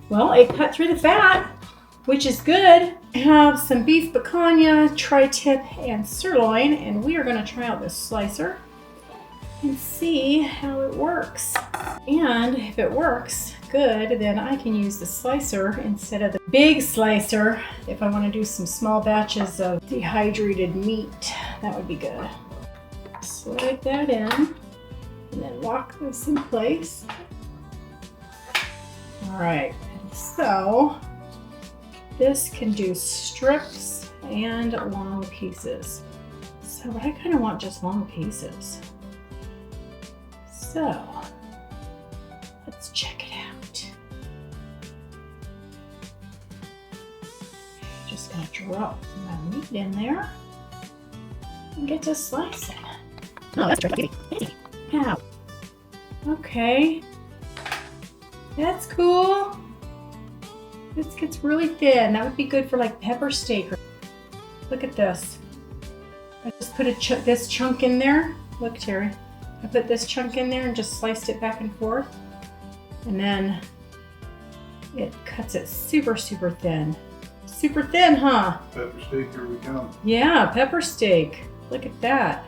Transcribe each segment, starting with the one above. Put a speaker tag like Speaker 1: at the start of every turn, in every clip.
Speaker 1: Well, it cut through the fat, which is good. I have some beef picanha, tri-tip, and sirloin, and we are going to try out this slicer and see how it works. And if it works good, then I can use the slicer instead of the big slicer if I want to do some small batches of dehydrated meat. That would be good. Slide that in and then lock this in place. All right, so this can do strips and long pieces. So I kind of want just long pieces. So let's check it out. Just gonna drop my meat in there and get to slicing. Oh, that's tricky. Ow. Okay. That's cool. This gets really thin. That would be good for like pepper steak. Look at this. I just put this chunk in there. Look, Terry. I put this chunk in there and just sliced it back and forth. And then it cuts it super, super thin. Super thin, huh?
Speaker 2: Pepper steak, here we come.
Speaker 1: Yeah, pepper steak. Look at that.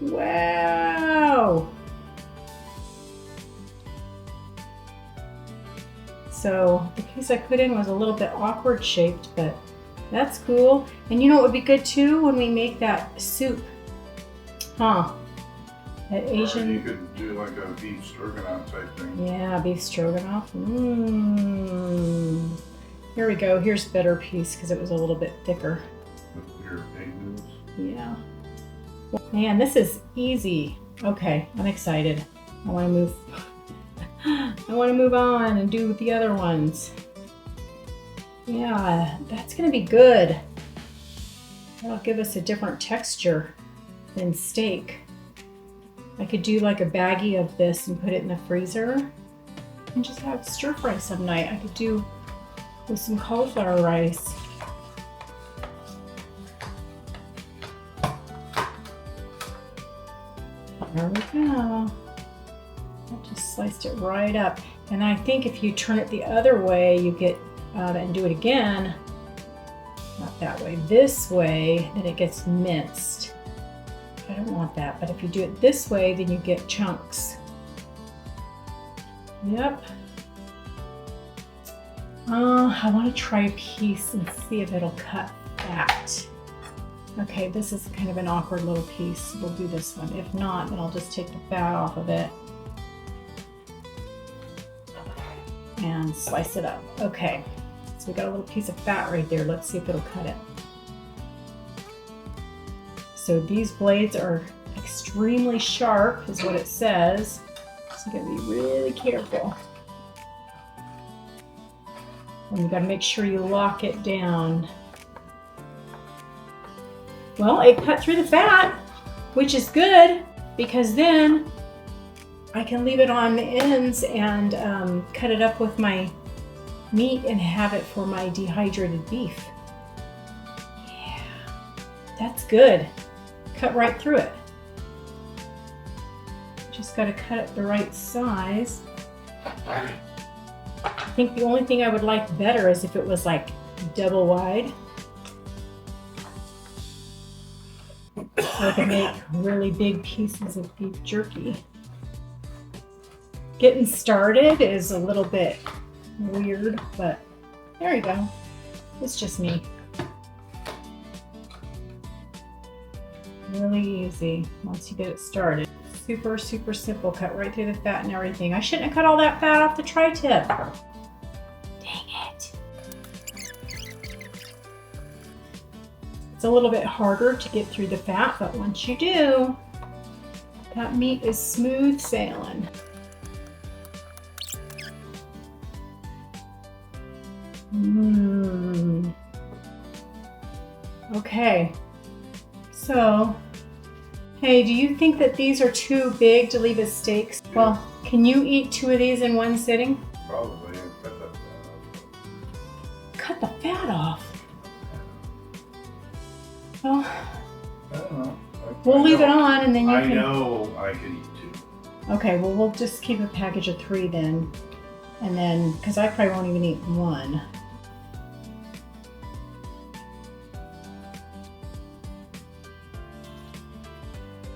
Speaker 1: Wow. So the piece I put in was a little bit awkward shaped, but that's cool. And you know what would be good too when we make that soup? Huh? That Asian.
Speaker 2: Or you could do like a beef stroganoff type thing.
Speaker 1: Yeah, beef stroganoff. Mmm. Here we go. Here's a better piece because it was a little bit thicker.
Speaker 2: With your egg noodles.
Speaker 1: Yeah. Man, this is easy. Okay, I'm excited. I want to move. I want to move on and do the other ones. Yeah, that's going to be good. That'll give us a different texture than steak. I could do like a baggie of this and put it in the freezer and just have stir fry some night. I could do with some cauliflower rice. There we go. I just sliced it right up. And I think if you turn it the other way, you get, and do it again, not that way, this way, then it gets minced. I don't want that, but if you do it this way, then you get chunks. Yep. I want to try a piece and see if it'll cut fat. Okay, this is kind of an awkward little piece. We'll do this one. If not, then I'll just take the fat off of it and slice it up. Okay, so we got a little piece of fat right there. Let's see if it'll cut it. So these blades are extremely sharp, is what it says. So you gotta be really careful. And you gotta make sure you lock it down. Well, it cut through the fat, which is good because then I can leave it on the ends and cut it up with my meat and have it for my dehydrated beef. Yeah, that's good. Cut right through it. Just got to cut it the right size. I think the only thing I would like better is if it was like double wide. So I can make really big pieces of beef jerky. Getting started is a little bit weird, but there you go. It's just me. Really easy once you get it started. Super, super simple. Cut right through the fat and everything. I shouldn't have cut all that fat off the tri-tip. Dang it. It's a little bit harder to get through the fat, but once you do, that meat is smooth sailing. Okay, so, hey, do you think that these are too big to leave as steaks?
Speaker 2: Yeah.
Speaker 1: Well, can you eat 2 of these in one sitting?
Speaker 2: Probably.
Speaker 1: Cut the fat off. Well,
Speaker 2: I don't know.
Speaker 1: we'll leave it on and then you
Speaker 2: I
Speaker 1: can...
Speaker 2: know I could eat 2.
Speaker 1: Okay, well, we'll just keep a package of 3 then. And then, because I probably won't even eat one.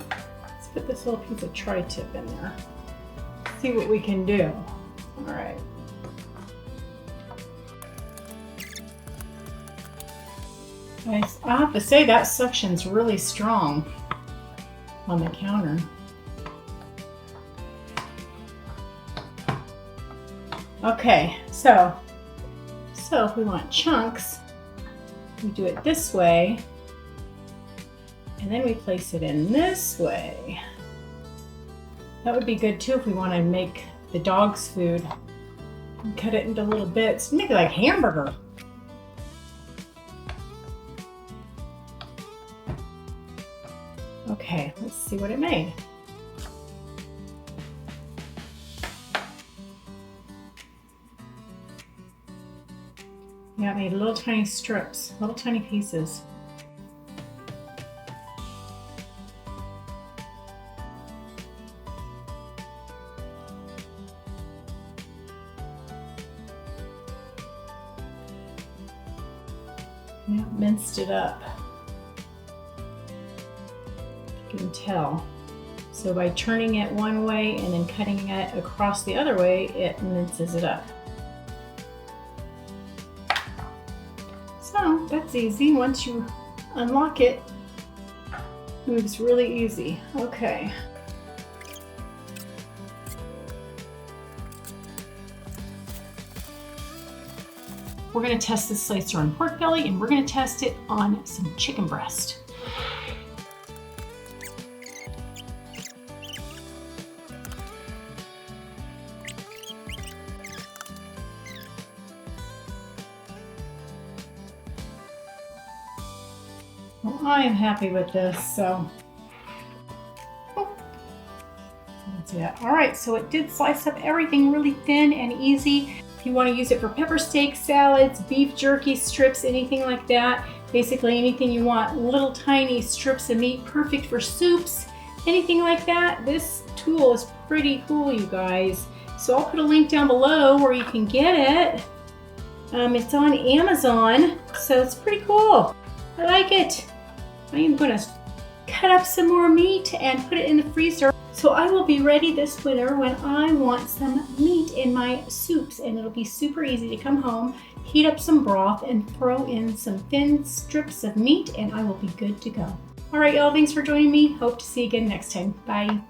Speaker 1: Let's put this little piece of tri-tip in there. See what we can do. All right. Nice. I have to say that suction's really strong on the counter. Okay, so if we want chunks, we do it this way, and then we place it in this way. That would be good too if we want to make the dog's food and cut it into little bits. Make it like hamburger. Okay, let's see what it made. Yeah, it made little tiny strips, little tiny pieces. Yeah, minced it up. You can tell. So by turning it one way and then cutting it across the other way, it minces it up. So that's easy. Once you unlock it, it moves really easy. Okay. We're going to test this slicer on pork belly, and we're going to test it on some chicken breast. Well, I am happy with this, so. That's it. All right, so it did slice up everything really thin and easy. If you want to use it for pepper steak, salads, beef jerky strips, anything like that, basically anything you want, little tiny strips of meat, perfect for soups, anything like that. This tool is pretty cool, you guys. So I'll put a link down below where you can get it. It's on Amazon, so it's pretty cool. I like it. I am going to cut up some more meat and put it in the freezer. So I will be ready this winter when I want some meat in my soups, and it'll be super easy to come home, heat up some broth, and throw in some thin strips of meat, and I will be good to go. All right, y'all, thanks for joining me. Hope to see you again next time. Bye.